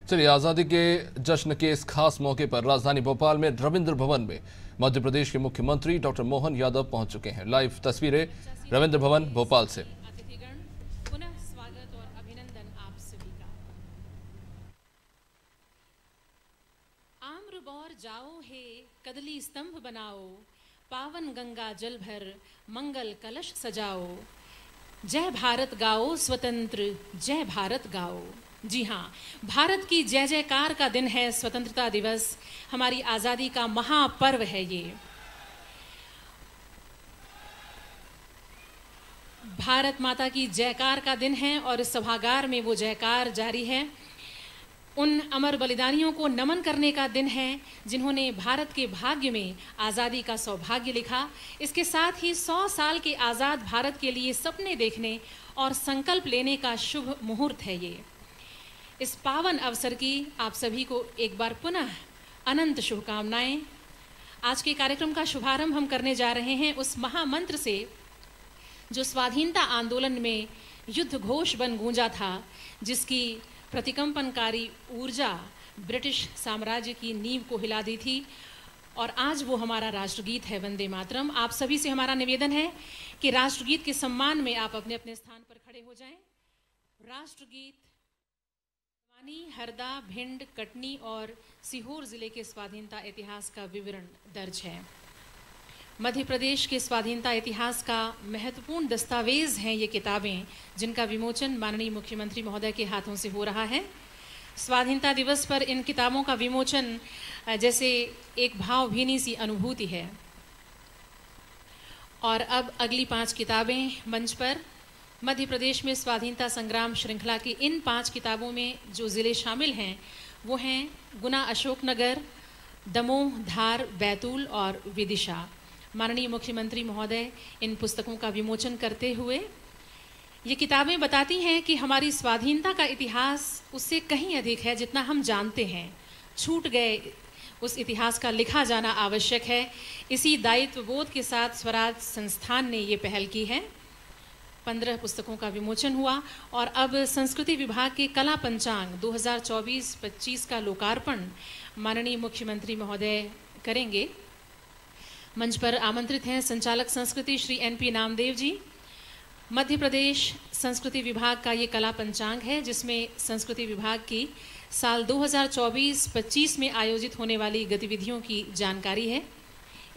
चलिए, आज़ादी के जश्न के इस खास मौके पर राजधानी भोपाल में रविंद्र भवन में मध्य प्रदेश के मुख्यमंत्री डॉक्टर मोहन यादव पहुंच चुके हैं। लाइव तस्वीरें रविंद्र भवन भोपाल से। अतिथिगण, पुनः स्वागत और अभिनंदन आप सभी का। आम्र बौर जाओ हे कदली स्तंभ बनाओ, पावन गंगा जल भर मंगल कलश सजाओ, जय भारत गाओ स्वतंत्र जय भारत गाओ। जी हाँ, भारत की जय जयकार का दिन है स्वतंत्रता दिवस, हमारी आज़ादी का महापर्व है ये। भारत माता की जयकार का दिन है और इस सभागार में वो जयकार जारी है। उन अमर बलिदानियों को नमन करने का दिन है जिन्होंने भारत के भाग्य में आज़ादी का सौभाग्य लिखा। इसके साथ ही 100 साल के आज़ाद भारत के लिए सपने देखने और संकल्प लेने का शुभ मुहूर्त है ये। इस पावन अवसर की आप सभी को एक बार पुनः अनंत शुभकामनाएं। आज के कार्यक्रम का शुभारंभ हम करने जा रहे हैं उस महामंत्र से जो स्वाधीनता आंदोलन में युद्ध घोष बन गूंजा था, जिसकी प्रतिकंपनकारी ऊर्जा ब्रिटिश साम्राज्य की नींव को हिला दी थी। और आज वो हमारा राष्ट्रगीत है, वंदे मातरम। आप सभी से हमारा निवेदन है कि राष्ट्रगीत के सम्मान में आप अपने अपने स्थान पर खड़े हो जाएं। राष्ट्रगीत हरदा, भिंड, कटनी और सीहोर जिले के स्वाधीनता इतिहास का विवरण दर्ज है। मध्य प्रदेश के स्वाधीनता इतिहास का महत्वपूर्ण दस्तावेज हैं ये किताबें, जिनका विमोचन माननीय मुख्यमंत्री महोदय के हाथों से हो रहा है। स्वाधीनता दिवस पर इन किताबों का विमोचन जैसे एक भावभीनी सी अनुभूति है। और अब अगली 5 किताबें मंच पर। मध्य प्रदेश में स्वाधीनता संग्राम श्रृंखला की इन 5 किताबों में जो ज़िले शामिल हैं वो हैं गुना, अशोकनगर, दमोह, धार, बैतूल और विदिशा। माननीय मुख्यमंत्री महोदय इन पुस्तकों का विमोचन करते हुए ये किताबें बताती हैं कि हमारी स्वाधीनता का इतिहास उससे कहीं अधिक है जितना हम जानते हैं। छूट गए उस इतिहास का लिखा जाना आवश्यक है। इसी दायित्व बोध के साथ स्वराज संस्थान ने ये पहल की है। 15 पुस्तकों का विमोचन हुआ और अब संस्कृति विभाग के कला पंचांग 2024-25 का लोकार्पण माननीय मुख्यमंत्री महोदय करेंगे। मंच पर आमंत्रित हैं संचालक संस्कृति श्री NP नामदेव जी। मध्य प्रदेश संस्कृति विभाग का ये कला पंचांग है जिसमें संस्कृति विभाग की साल 2024-25 में आयोजित होने वाली गतिविधियों की जानकारी है।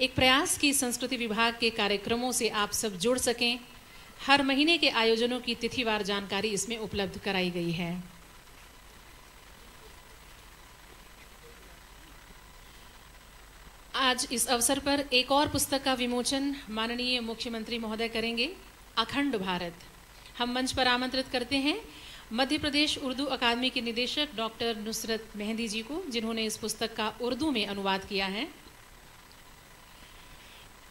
एक प्रयास की संस्कृति विभाग के कार्यक्रमों से आप सब जुड़ सकें। हर महीने के आयोजनों की तिथिवार जानकारी इसमें उपलब्ध कराई गई है। आज इस अवसर पर एक और पुस्तक का विमोचन माननीय मुख्यमंत्री महोदय करेंगे, अखंड भारत। हम मंच पर आमंत्रित करते हैं मध्य प्रदेश उर्दू अकादमी के निदेशक डॉक्टर नुसरत मेहंदी जी को, जिन्होंने इस पुस्तक का उर्दू में अनुवाद किया है।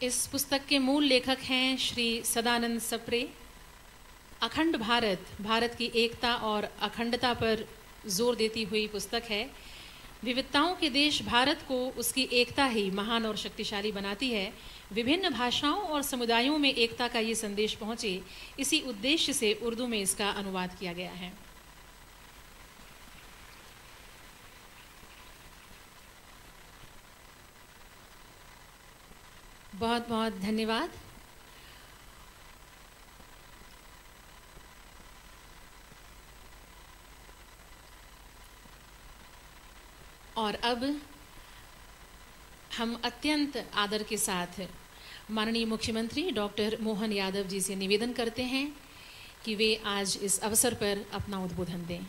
इस पुस्तक के मूल लेखक हैं श्री सदानंद सप्रे। अखंड भारत, भारत की एकता और अखंडता पर जोर देती हुई पुस्तक है। विविधताओं के देश भारत को उसकी एकता ही महान और शक्तिशाली बनाती है। विभिन्न भाषाओं और समुदायों में एकता का ये संदेश पहुँचे, इसी उद्देश्य से उर्दू में इसका अनुवाद किया गया है। बहुत बहुत धन्यवाद। और अब हम अत्यंत आदर के साथ माननीय मुख्यमंत्री डॉक्टर मोहन यादव जी से निवेदन करते हैं कि वे आज इस अवसर पर अपना उद्बोधन दें।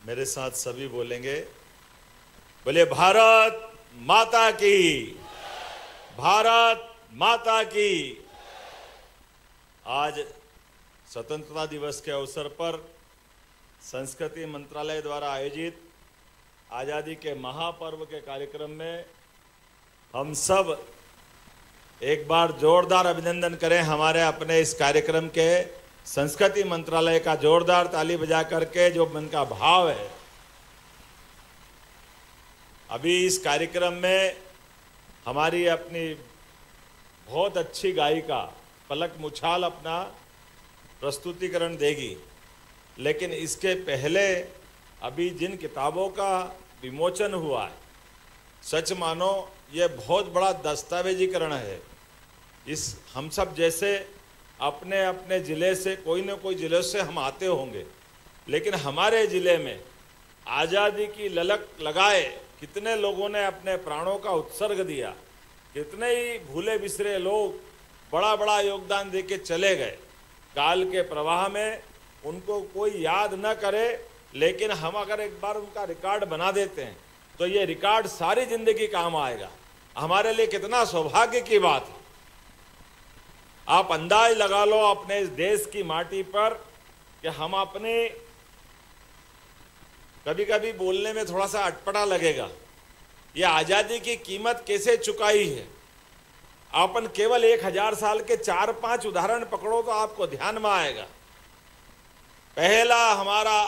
मेरे साथ सभी बोलेंगे, बोले भारत माता की, भारत माता की। आज स्वतंत्रता दिवस के अवसर पर संस्कृति मंत्रालय द्वारा आयोजित आज़ादी के महापर्व के कार्यक्रम में हम सब एक बार जोरदार अभिनंदन करें हमारे अपने इस कार्यक्रम के संस्कृति मंत्रालय का जोरदार ताली बजा करके, जो मन का भाव है अभी इस कार्यक्रम में हमारी अपनी बहुत अच्छी गायिका पलक मुछाल अपना प्रस्तुतिकरण देगी, लेकिन इसके पहले अभी जिन किताबों का विमोचन हुआ है, सच मानो ये बहुत बड़ा दस्तावेजीकरण है। इस हम सब जैसे अपने अपने ज़िले से कोई न कोई ज़िले से हम आते होंगे, लेकिन हमारे ज़िले में आज़ादी की ललक लगाए कितने लोगों ने अपने प्राणों का उत्सर्ग दिया, कितने ही भूले बिसरे लोग बड़ा बड़ा योगदान देके चले गए। काल के प्रवाह में उनको कोई याद न करे, लेकिन हम अगर एक बार उनका रिकॉर्ड बना देते हैं तो ये रिकॉर्ड सारी जिंदगी काम आएगा। हमारे लिए कितना सौभाग्य की बात है। आप अंदाज लगा लो अपने इस देश की माटी पर कि हम अपने, कभी कभी बोलने में थोड़ा सा अटपटा लगेगा, ये आज़ादी की कीमत कैसे चुकाई है। अपन केवल 1000 साल के 4-5 उदाहरण पकड़ो तो आपको ध्यान में आएगा। पहला हमारा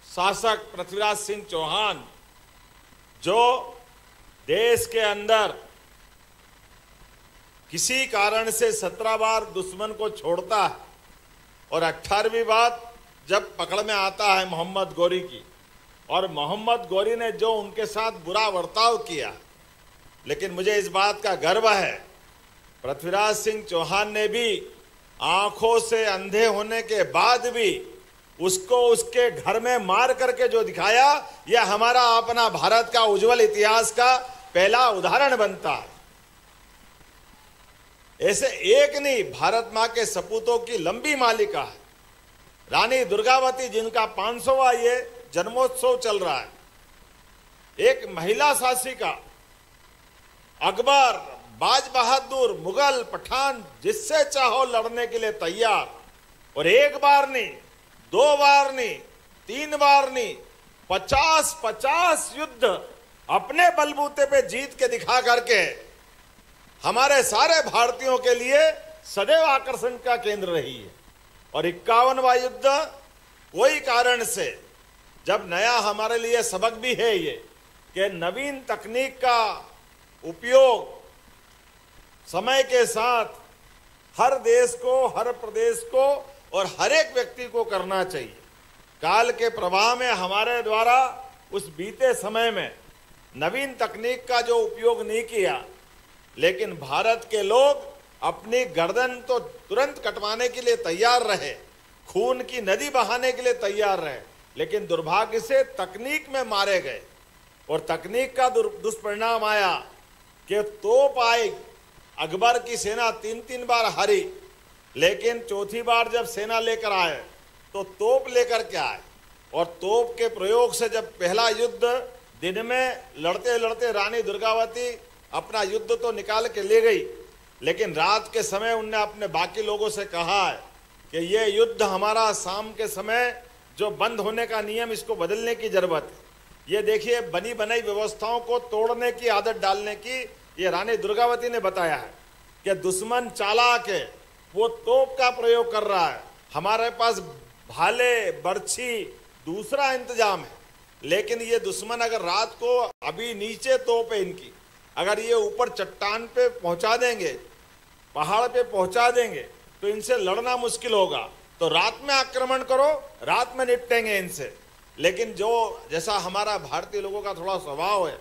शासक पृथ्वीराज सिंह चौहान, जो देश के अंदर किसी कारण से 17 बार दुश्मन को छोड़ता है और 18वीं बार जब पकड़ में आता है मोहम्मद गौरी की, और मोहम्मद गौरी ने जो उनके साथ बुरा बर्ताव किया, लेकिन मुझे इस बात का गर्व है पृथ्वीराज सिंह चौहान ने भी आंखों से अंधे होने के बाद भी उसको उसके घर में मार करके जो दिखाया, यह हमारा अपना भारत का उज्जवल इतिहास का पहला उदाहरण बनता है। ऐसे एक नहीं, भारत मां के सपूतों की लंबी मालिका है रानी दुर्गावती, जिनका 500वां ये जन्मोत्सव चल रहा है। एक महिला शासिका, अकबर, बाज बहादुर, मुगल, पठान, जिससे चाहो लड़ने के लिए तैयार, और एक बार नहीं, 2 बार नहीं, 3 बार नहीं, 50-50 युद्ध अपने बलबूते पे जीत के दिखा करके हमारे सारे भारतीयों के लिए सदैव आकर्षण का केंद्र रही है। और 51वां युद्ध कोई कारण से, जब नया हमारे लिए सबक भी है ये कि नवीन तकनीक का उपयोग समय के साथ हर देश को, हर प्रदेश को और हर एक व्यक्ति को करना चाहिए। काल के प्रवाह में हमारे द्वारा उस बीते समय में नवीन तकनीक का जो उपयोग नहीं किया, लेकिन भारत के लोग अपनी गर्दन तो तुरंत कटवाने के लिए तैयार रहे, खून की नदी बहाने के लिए तैयार रहे, लेकिन दुर्भाग्य से तकनीक में मारे गए। और तकनीक का दुष्परिणाम आया कि तोप आई। अकबर की सेना 3-3 बार हारी, लेकिन चौथी बार जब सेना लेकर आए तो तोप लेकर के आए, और तोप के प्रयोग से जब पहला युद्ध दिन में लड़ते लड़ते रानी दुर्गावती अपना युद्ध तो निकाल के ले गई, लेकिन रात के समय उनने अपने बाकी लोगों से कहा है कि ये युद्ध हमारा शाम के समय जो बंद होने का नियम, इसको बदलने की जरूरत है। ये देखिए, बनी बनाई व्यवस्थाओं को तोड़ने की आदत डालने की ये रानी दुर्गावती ने बताया है कि दुश्मन चालाक है, वो तोप का प्रयोग कर रहा है, हमारे पास भाले, बर्छी, दूसरा इंतजाम है, लेकिन ये दुश्मन अगर रात को, अभी नीचे तोप है इनकी, अगर ये ऊपर चट्टान पे पहुंचा देंगे, पहाड़ पे पहुंचा देंगे, तो इनसे लड़ना मुश्किल होगा। तो रात में आक्रमण करो, रात में निपटेंगे इनसे। लेकिन जो जैसा हमारा भारतीय लोगों का थोड़ा स्वभाव है,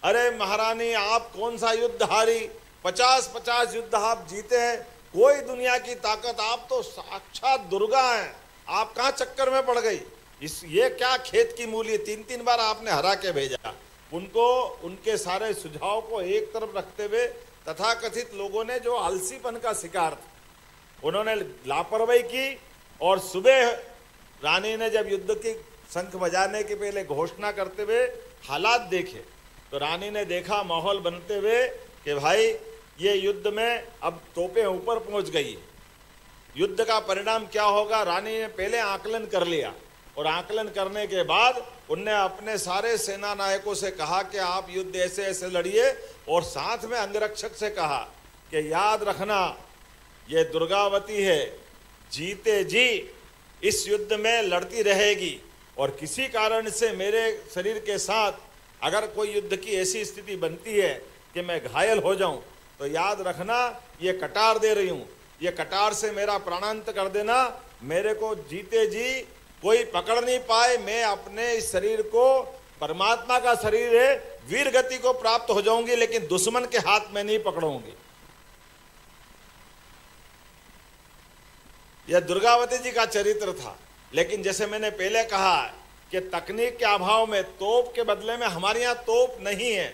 अरे महारानी आप कौन सा युद्ध हारी, 50-50 युद्ध आप जीते हैं, कोई दुनिया की ताकत, आप तो साक्षात दुर्गा हैं, आप कहाँ चक्कर में पड़ गई, ये क्या खेत की मूली, 3-3 बार आपने हरा के भेजा। उनको उनके सारे सुझाव को एक तरफ रखते हुए तथाकथित लोगों ने जो आलसीपन का शिकार थे, उन्होंने लापरवाही की। और सुबह रानी ने जब युद्ध की शंख बजाने के पहले घोषणा करते हुए हालात देखे, तो रानी ने देखा माहौल बनते हुए कि भाई ये युद्ध में अब तोपें ऊपर पहुंच गई, युद्ध का परिणाम क्या होगा, रानी ने पहले आकलन कर लिया। और आकलन करने के बाद उनने अपने सारे सेना नायकों से कहा कि आप युद्ध ऐसे ऐसे लड़िए, और साथ में अंगरक्षक से कहा कि याद रखना ये दुर्गावती है, जीते जी इस युद्ध में लड़ती रहेगी, और किसी कारण से मेरे शरीर के साथ अगर कोई युद्ध की ऐसी स्थिति बनती है कि मैं घायल हो जाऊं, तो याद रखना ये कटार दे रही हूं, ये कटार से मेरा प्राणांत कर देना, मेरे को जीते जी कोई पकड़ नहीं पाए, मैं अपने इस शरीर को, परमात्मा का शरीर है, वीर गति को प्राप्त हो जाऊंगी, लेकिन दुश्मन के हाथ में नहीं पकड़ूंगी। यह दुर्गावती जी का चरित्र था। लेकिन जैसे मैंने पहले कहा कि तकनीक के अभाव में तोप के बदले में हमारे यहाँ तोप नहीं है।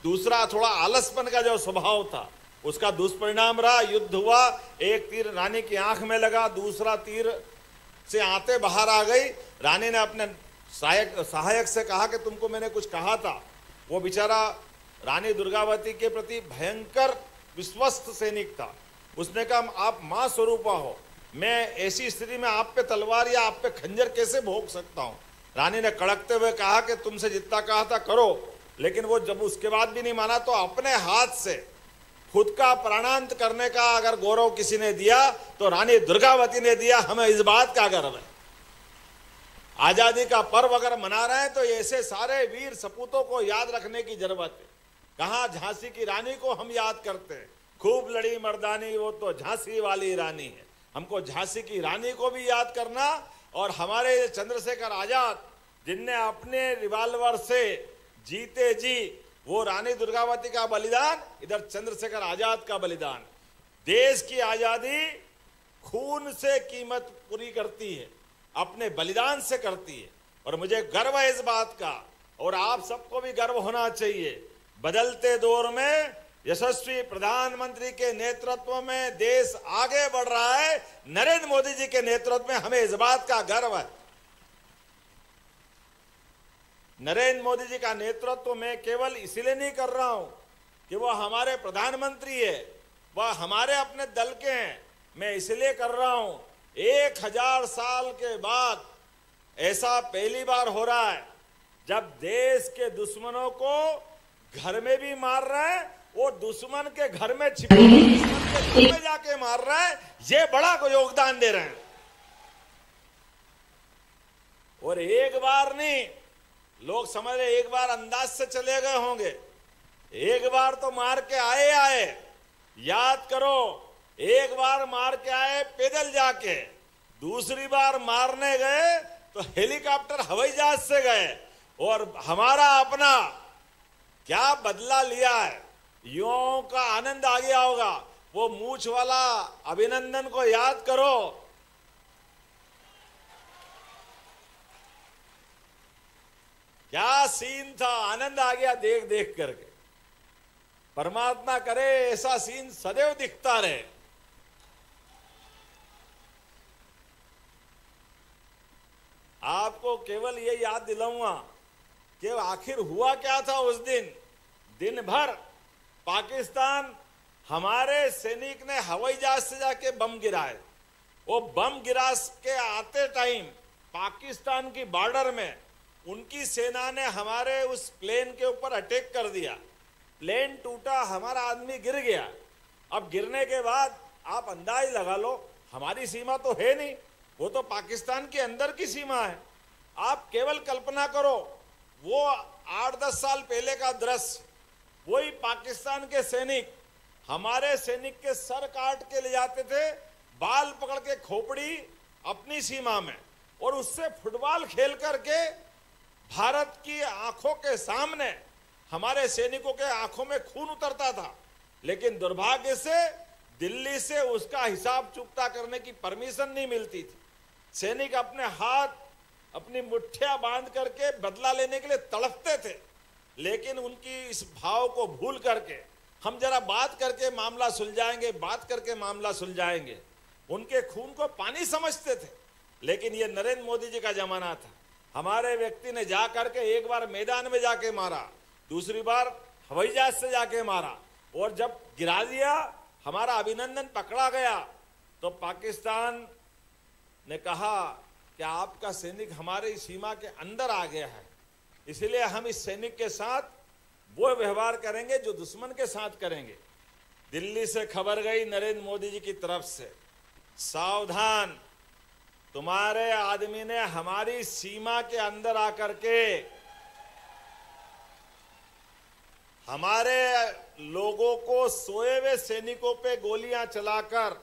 दूसरा, थोड़ा आलसपन का जो स्वभाव था उसका दुष्परिणाम रहा। युद्ध हुआ, एक तीर रानी की आंख में लगा, दूसरा तीर से आते बाहर आ गई। रानी ने अपने सहायक से कहा कि तुमको मैंने कुछ कहा था। वो बेचारा रानी दुर्गावती के प्रति भयंकर विश्वस्त सैनिक था। उसने कहा आप मां स्वरूपा हो, मैं ऐसी स्थिति में आप पे तलवार या आप पे खंजर कैसे भोग सकता हूं। रानी ने कड़कते हुए कहा कि तुमसे जितना कहा था करो। लेकिन वो जब उसके बाद भी नहीं माना तो अपने हाथ से खुद का प्राणांत करने का अगर गौरव किसी ने दिया तो रानी दुर्गावती ने दिया। हमें इस बात का गर्व है। आजादी का पर्व अगर मना रहे हैं तो ऐसे सारे वीर सपूतों को याद रखने की जरूरत है। कहां झांसी की रानी को हम याद करते हैं, खूब लड़ी मर्दानी, वो तो झांसी वाली रानी है। हमको झांसी की रानी को भी याद करना, और हमारे चंद्रशेखर आजाद जिनने अपने रिवाल्वर से जीते जी, वो रानी दुर्गावती का बलिदान, इधर चंद्रशेखर आजाद का बलिदान। देश की आजादी खून से कीमत पूरी करती है, अपने बलिदान से करती है। और मुझे गर्व है इस बात का, और आप सबको भी गर्व होना चाहिए। बदलते दौर में यशस्वी प्रधानमंत्री के नेतृत्व में देश आगे बढ़ रहा है। नरेंद्र मोदी जी के नेतृत्व में हमें इस बात का गर्व है। नरेंद्र मोदी जी का नेतृत्व मैं केवल इसलिए नहीं कर रहा हूं कि वह हमारे प्रधानमंत्री है, वह हमारे अपने दल के हैं। मैं इसलिए कर रहा हूं, 1000 साल के बाद ऐसा पहली बार हो रहा है जब देश के दुश्मनों को घर में भी मार रहे हैं, वो दुश्मन के घर में छिपे दुश्मन के घर में जाके मार रहे हैं। ये बड़ा को योगदान दे रहे हैं। और एक बार नहीं, लोग समझ रहे एक बार अंदाज से चले गए होंगे, एक बार तो मार के आए। याद करो, एक बार मार के आए पैदल जाके, दूसरी बार मारने गए तो हेलीकॉप्टर हवाई जहाज से गए। और हमारा अपना क्या बदला लिया है, युवाओं का आनंद आ गया होगा। वो मूछ वाला अभिनंदन को याद करो, क्या सीन था, आनंद आ गया देख देख करके। परमात्मा करे ऐसा सीन सदैव दिखता रहे। आपको केवल ये याद दिलाऊंगा कि आखिर हुआ क्या था उस दिन। दिन भर पाकिस्तान, हमारे सैनिक ने हवाई जहाज से जाके बम गिराए। वो बम गिरा के आते टाइम पाकिस्तान की बॉर्डर में उनकी सेना ने हमारे उस प्लेन के ऊपर अटैक कर दिया। प्लेन टूटा, हमारा आदमी गिर गया। अब गिरने के बाद आप अंदाज लगा लो, हमारी सीमा तो है नहीं, वो तो पाकिस्तान के अंदर की सीमा है। आप केवल कल्पना करो, वो 8-10 साल पहले का दृश्य, वही पाकिस्तान के सैनिक हमारे सैनिक के सर काट के ले जाते थे, बाल पकड़ के खोपड़ी अपनी सीमा में, और उससे फुटबॉल खेल करके भारत की आंखों के सामने हमारे सैनिकों के आंखों में खून उतरता था। लेकिन दुर्भाग्य से दिल्ली से उसका हिसाब चुकता करने की परमिशन नहीं मिलती थी। सैनिक अपने हाथ, अपनी मुट्ठियां बांध करके बदला लेने के लिए तड़पते थे। लेकिन उनकी इस भाव को भूल करके हम जरा बात करके मामला सुलझाएंगे, बात करके मामला सुलझाएंगे, उनके खून को पानी समझते थे। लेकिन ये नरेंद्र मोदी जी का जमाना था। हमारे व्यक्ति ने जा करके एक बार मैदान में जाके मारा, दूसरी बार हवाई जहाज से जाके मारा, और जब गिरा दिया, हमारा अभिनंदन पकड़ा गया, तो पाकिस्तान ने कहा कि आपका सैनिक हमारी सीमा के अंदर आ गया है, इसलिए हम इस सैनिक के साथ वो व्यवहार करेंगे जो दुश्मन के साथ करेंगे। दिल्ली से खबर गई नरेंद्र मोदी जी की तरफ से, सावधान, तुम्हारे आदमी ने हमारी सीमा के अंदर आकर के हमारे लोगों को सोए हुए सैनिकों पे गोलियां चलाकर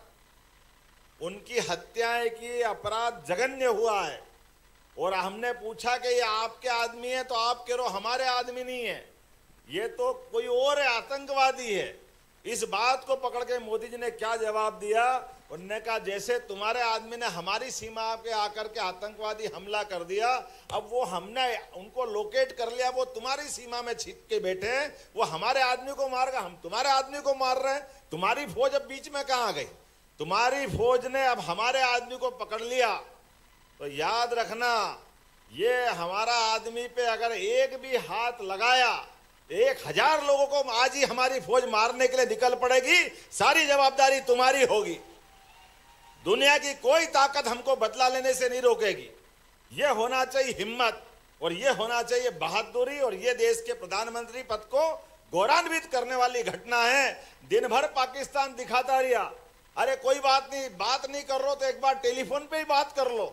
उनकी हत्याएं की, अपराध जघन्य हुआ है। और हमने पूछा कि ये आपके आदमी है, तो आप कह रहे हो हमारे आदमी नहीं है, ये तो कोई और है, आतंकवादी है। इस बात को पकड़ के मोदी जी ने क्या जवाब दिया? उन्होंने कहा जैसे तुम्हारे आदमी ने हमारी सीमा पे आकर के आतंकवादी हमला कर दिया, अब वो हमने उनको लोकेट कर लिया, वो तुम्हारी सीमा में छिप के बैठे हैं, वो हमारे आदमी को मार गए, हम तुम्हारे आदमी को मार रहे हैं। तुम्हारी फौज अब बीच में कहां गई? तुम्हारी फौज ने अब हमारे आदमी को पकड़ लिया, तो याद रखना, ये हमारा आदमी पे अगर एक भी हाथ लगाया, 1000 लोगों को आज ही हमारी फौज मारने के लिए निकल पड़ेगी। सारी जवाबदारी तुम्हारी होगी। दुनिया की कोई ताकत हमको बदला लेने से नहीं रोकेगी। यह होना चाहिए हिम्मत, और यह होना चाहिए बहादुरी, और यह देश के प्रधानमंत्री पद को गौरवान्वित करने वाली घटना है। दिन भर पाकिस्तान दिखाता रहा, अरे कोई बात नहीं कर लो तो एक बार टेलीफोन पे ही बात कर लो।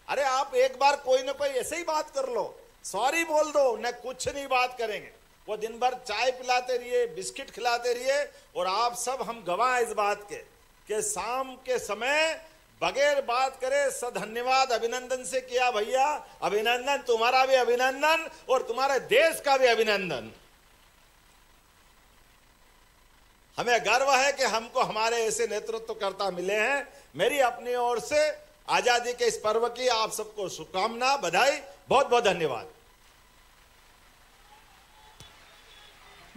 अरे आप एक बार कोई ना कोई ऐसे ही बात कर लो, सॉरी बोल दो, न कुछ नहीं बात करेंगे। वो दिन भर चाय पिलाते रहिए, बिस्किट खिलाते रहिए, और आप सब हम गवाह इस बात के कि शाम के समय बगैर बात करे धन्यवाद अभिनंदन से किया। भैया अभिनंदन, तुम्हारा भी अभिनंदन और तुम्हारे देश का भी अभिनंदन। हमें गर्व है कि हमको हमारे ऐसे नेतृत्वकर्ता मिले हैं। मेरी अपनी ओर से आजादी के इस पर्व की आप सबको शुभकामना, बधाई, बहुत बहुत धन्यवाद।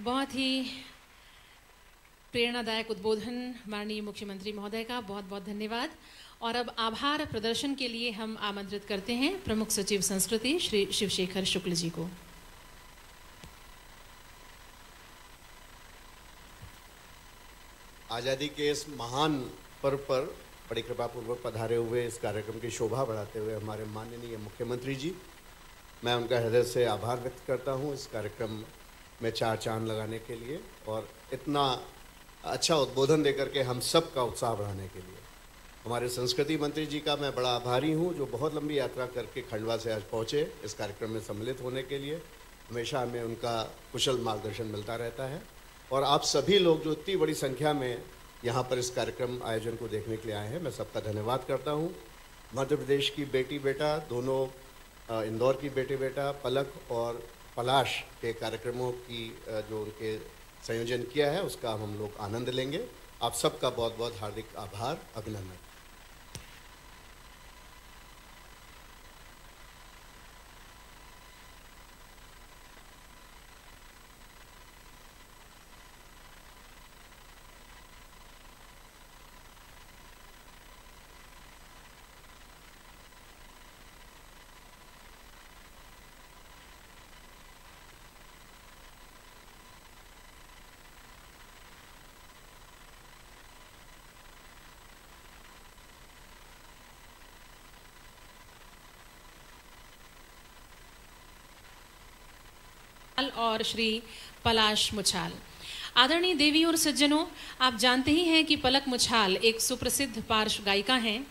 बहुत ही प्रेरणादायक उद्बोधन माननीय मुख्यमंत्री महोदय का, बहुत बहुत धन्यवाद। और अब आभार प्रदर्शन के लिए हम आमंत्रित करते हैं प्रमुख सचिव संस्कृति श्री शिवशेखर शुक्ल जी को। आज़ादी के इस महान पर्व पर बड़ी कृपापूर्वक पधारे हुए इस कार्यक्रम की शोभा बढ़ाते हुए हमारे माननीय मुख्यमंत्री जी, मैं उनका हृदय से आभार व्यक्त करता हूं इस कार्यक्रम में 4 चांद लगाने के लिए और इतना अच्छा उद्बोधन देकर के हम सब का उत्साह बढ़ाने के लिए। हमारे संस्कृति मंत्री जी का मैं बड़ा आभारी हूं, जो बहुत लंबी यात्रा करके खंडवा से आज पहुंचे इस कार्यक्रम में सम्मिलित होने के लिए। हमेशा हमें उनका कुशल मार्गदर्शन मिलता रहता है। और आप सभी लोग जो इतनी बड़ी संख्या में यहाँ पर इस कार्यक्रम आयोजन को देखने के लिए आए हैं, मैं सबका धन्यवाद करता हूँ। मध्य प्रदेश की बेटी बेटा दोनों, इंदौर की बेटी बेटा पलक और पलाश के कार्यक्रमों की जो उनके संयोजन किया है उसका हम लोग आनंद लेंगे। आप सबका बहुत बहुत हार्दिक आभार, अभिनंदन। और श्री पलाश मुछाल। आदरणीय देवी और सज्जनों, आप जानते ही हैं कि पलक मुछाल एक सुप्रसिद्ध पार्श्व गायिका हैं,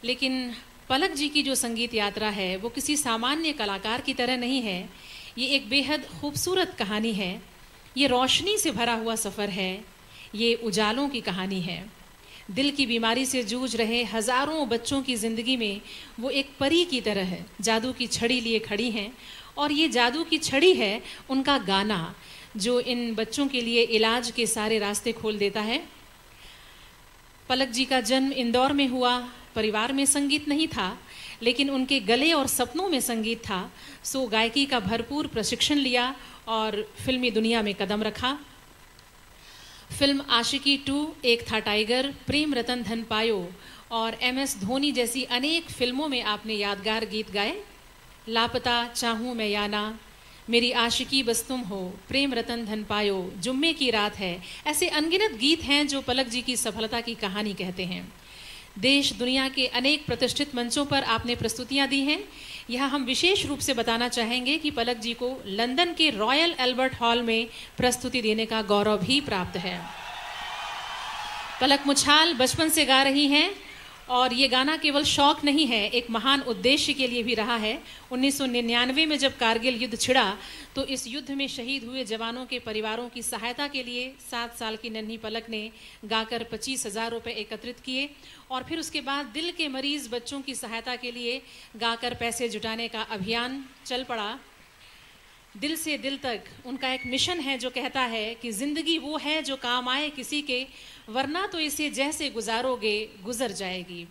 लेकिन पलक जी की जो संगीत यात्रा है वो किसी सामान्य कलाकार की तरह नहीं है। ये एक बेहद खूबसूरत कहानी है, ये रोशनी से भरा हुआ सफ़र है, ये उजालों की कहानी है। दिल की बीमारी से जूझ रहे हज़ारों बच्चों की ज़िंदगी में वो एक परी की तरह है, जादू की छड़ी लिए खड़ी हैं। और ये जादू की छड़ी है उनका गाना, जो इन बच्चों के लिए इलाज के सारे रास्ते खोल देता है। पलक जी का जन्म इंदौर में हुआ। परिवार में संगीत नहीं था, लेकिन उनके गले और सपनों में संगीत था। सो गायकी का भरपूर प्रशिक्षण लिया और फिल्मी दुनिया में कदम रखा। फिल्म आशिकी 2, एक था टाइगर, प्रेम रतन धन पायो और MS धोनी जैसी अनेक फिल्मों में आपने यादगार गीत गाए। लापता, चाहूँ मैं या ना, मेरी आशिकी बस तुम हो, प्रेम रतन धन पायो, जुम्मे की रात है, ऐसे अनगिनत गीत हैं जो पलक जी की सफलता की कहानी कहते हैं। देश दुनिया के अनेक प्रतिष्ठित मंचों पर आपने प्रस्तुतियां दी हैं। यहाँ हम विशेष रूप से बताना चाहेंगे कि पलक जी को लंदन के रॉयल एल्बर्ट हॉल में प्रस्तुति देने का गौरव भी प्राप्त है। पलक मुछाल बचपन से गा रही हैं और ये गाना केवल शौक नहीं है, एक महान उद्देश्य के लिए भी रहा है। 1999 में जब कारगिल युद्ध छिड़ा तो इस युद्ध में शहीद हुए जवानों के परिवारों की सहायता के लिए 7 साल की नन्ही पलक ने गाकर 25,000 रुपये एकत्रित किए और फिर उसके बाद दिल के मरीज बच्चों की सहायता के लिए गाकर पैसे जुटाने का अभियान चल पड़ा। दिल से दिल तक उनका एक मिशन है जो कहता है कि ज़िंदगी वो है जो काम आए किसी के, वरना तो इसे जैसे गुजारोगे गुजर जाएगी।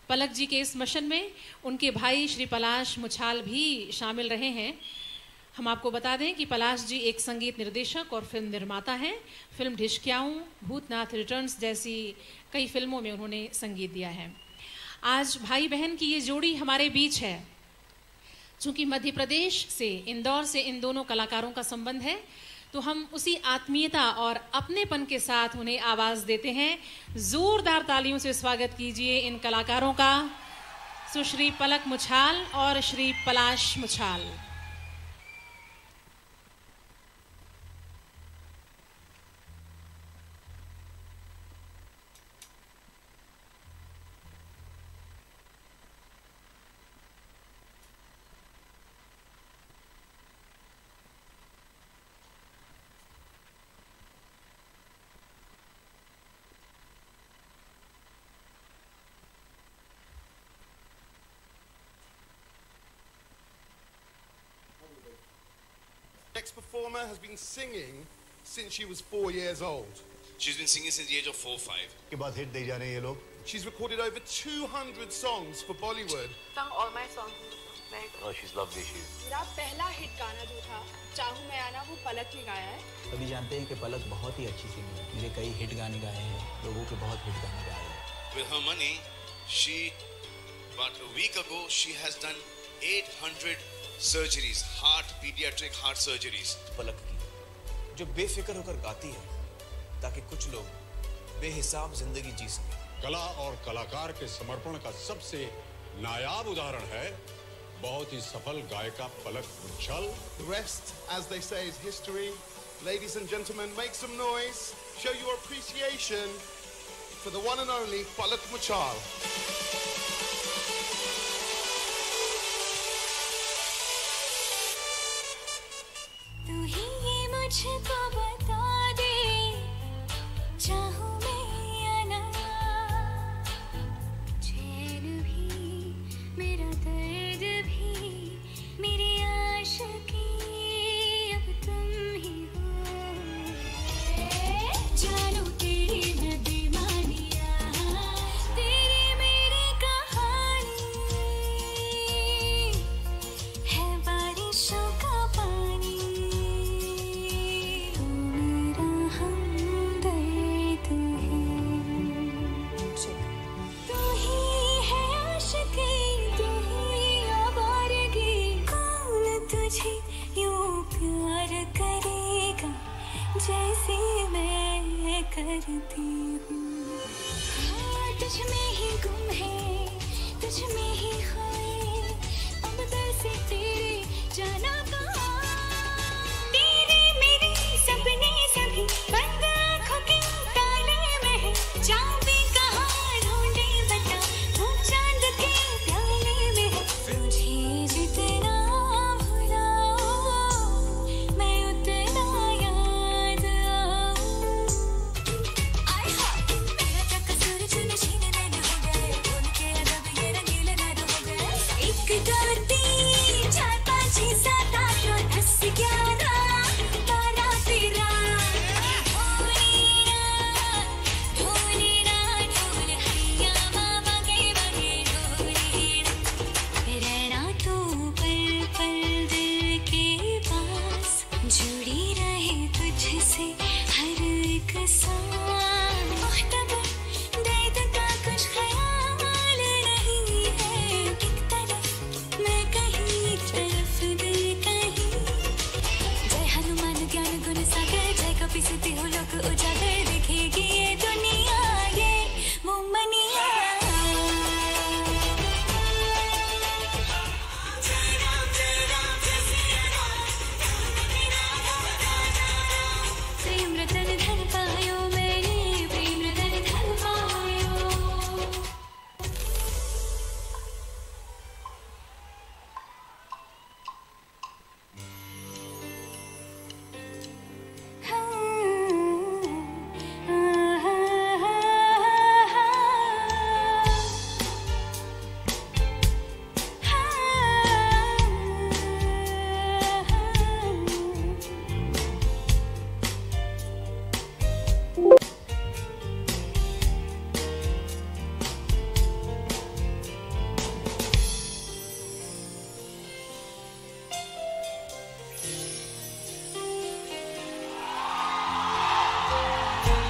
पलक जी के इस मिशन में उनके भाई श्री पलाश मुछाल भी शामिल रहे हैं। हम आपको बता दें कि पलाश जी एक संगीत निर्देशक और फिल्म निर्माता हैं। फिल्म ढिशक्याऊं, भूतनाथ रिटर्न्स जैसी कई फिल्मों में उन्होंने संगीत दिया है। आज भाई बहन की ये जोड़ी हमारे बीच है। चूँकि मध्य प्रदेश से, इंदौर से इन दोनों कलाकारों का संबंध है, तो हम उसी आत्मीयता और अपनेपन के साथ उन्हें आवाज़ देते हैं। ज़ोरदार तालियों से स्वागत कीजिए इन कलाकारों का, सुश्री पलक मुछाल और श्री पलाश Muchhal. Next performer has been singing since she was 4 years old. She's been singing since the age of 4-5. के बाद हिट दे जा रहे हैं ये लोग। She's recorded over 200 songs for Bollywood. Sung all my songs. Oh, she's lovely. मेरा पहला hit गाना जो था चाहूं मैं आना, वो पलक ने गाया है। सभी जानते हैं कि पलक बहुत ही अच्छी सिंगर है। मेरे कई हिट गाने गाए हैं, लोगों के बहुत हिट गाने गाए हैं। With her money, about a week ago, she has done 800 surgeries, pediatric heart surgeries. पलक की जो बेफिक्र होकर गाती है ताकि कुछ लोग बेहिसाब जिंदगी जी सकें। कला और कलाकार के समर्पण का सबसे नायाब उदाहरण है बहुत ही सफल गायिका Palak Muchhal. The rest, as they say, is history. Ladies and gentlemen, make some noise. Show your appreciation for the one and only Palak Muchal. तू ही ये मुझको बता दे, चाहूं मैं या ना, चैन भी मेरा दर्द भी मेरी आशिकी अब तुम ही हो। जानू तेरी मैं बेमानिया, तेरी मेरी कहानी है बारिशों का पानी। जैसे मैं करती हूँ, हाँ तुझ में ही गुम है, तुझ में ही खोए, अब दिल से तेरे जाना कहाँ। तेरे मेरे सपने सभी बंद आँखों के ताले में है, जाऊँ भी कहाँ ढूंढे बता, वो चांद के प्याले में है। तुझे जितना रतन धन पायो मैंने,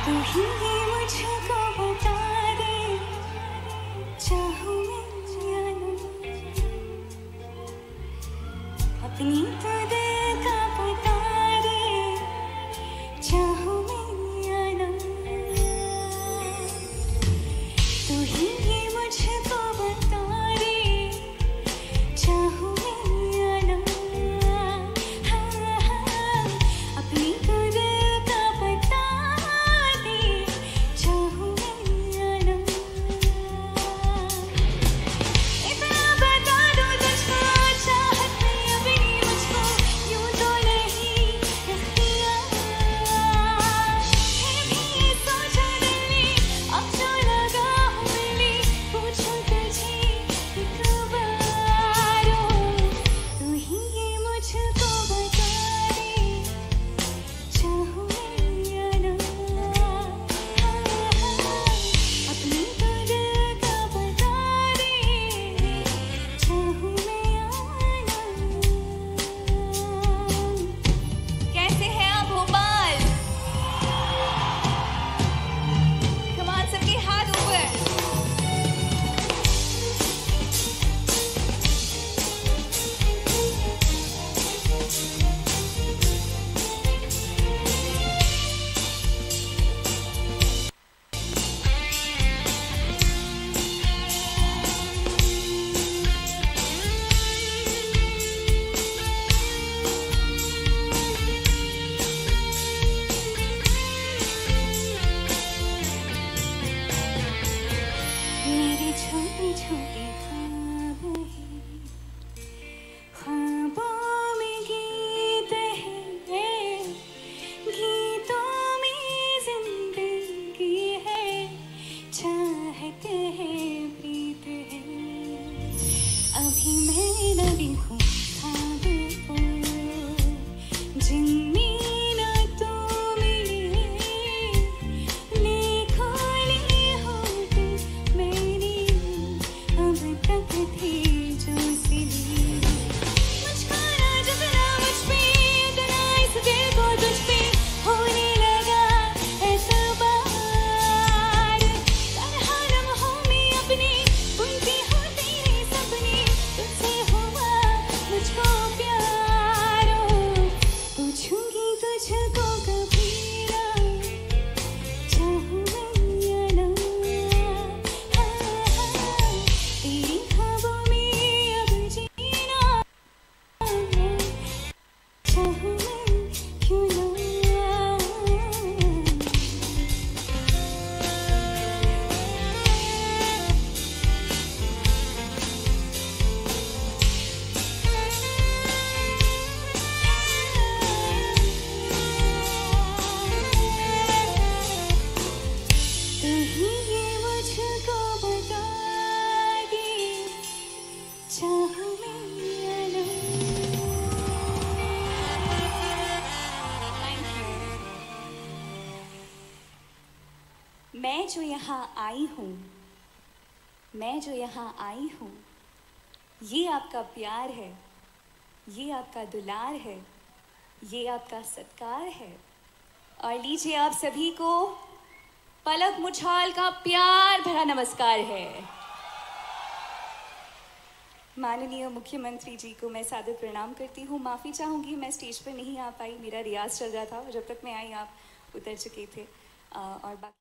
तू ही मुझको बता दे, चाहूं मैं या ना, अपनी तो दिल का बता दे, चाहूं मैं या ना, तू ही मुझको बता दे, चाहूं मैं या ना, अपनी तो दिल का बता दे, चाहूं मैं या ना, इतना बता दो तुझको, चाहत में अपनी मुझको यूं तो नहीं इख्तियार, फिर भी ये सोचा दिल ने, अब जो लगा हूँ मिली, पूछूं तुझे एक बार, तू ही ये मुझको बता दे, चाहूं मैं या ना, अपनी तो दिल का बता दे, चाहूं मैं या ना। कैसे हैं आप भोपाल? कमाल, सबके हाथ ऊपर। मेरे छोटे छोटे ख्वाब हैं, ख्वाबों में गीत है, गीतों में जिंदगी है, चाहत है, प्रीत है, अभी मैं न देखूं ख्वाब को, जिनमें न तू मिले, खोले होठ मेरी अब तक थे जो सिले, मुझको ना जतना मुझ पे, इतना इस दिल को तुझ पे होने लगा एतबार, तन्हा लम्हों में अपने बुनती हूँ तेरे सपने, तुझसे हुआ मुझको प्यार, पूछूंगी तुझको कभी ना, चाहूं मैं या ना, तेरी ख्वाबों में अब जीना, चाहूं मैं क्यों ना। तू ही ये मुझको बता दे, चाहूं मैं या ना। मैं जो यहाँ आई हूँ, मैं जो यहाँ आई हूँ, ये आपका प्यार है, ये आपका दुलार है, ये आपका सत्कार है, और लीजिए आप सभी को पलक मुछाल का प्यार भरा नमस्कार है। माननीय मुख्यमंत्री जी को मैं सादर प्रणाम करती हूँ। माफ़ी चाहूँगी मैं स्टेज पर नहीं आ पाई, मेरा रियाज चल रहा था, जब तक मैं आई आप उतर चुके थे, और बाकी